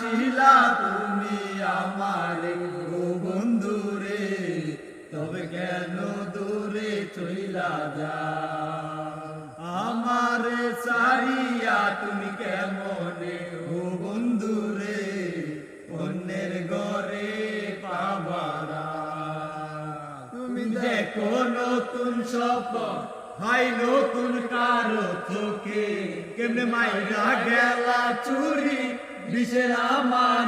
ভালোবাসিলা তুমি আমারে ও বন্ধু রে, তবে কেন দূরে চইলা যা? আমারে ছাড়িয়া তুমি কেমনে ও বন্ধু রে, অন্যের ঘরে পাবারা। তুমি দেখো নতুন স্বপ্ন হয় নতুন কারো চোখে, কেমনে মাইরা গেলা চুরি বিষের আমার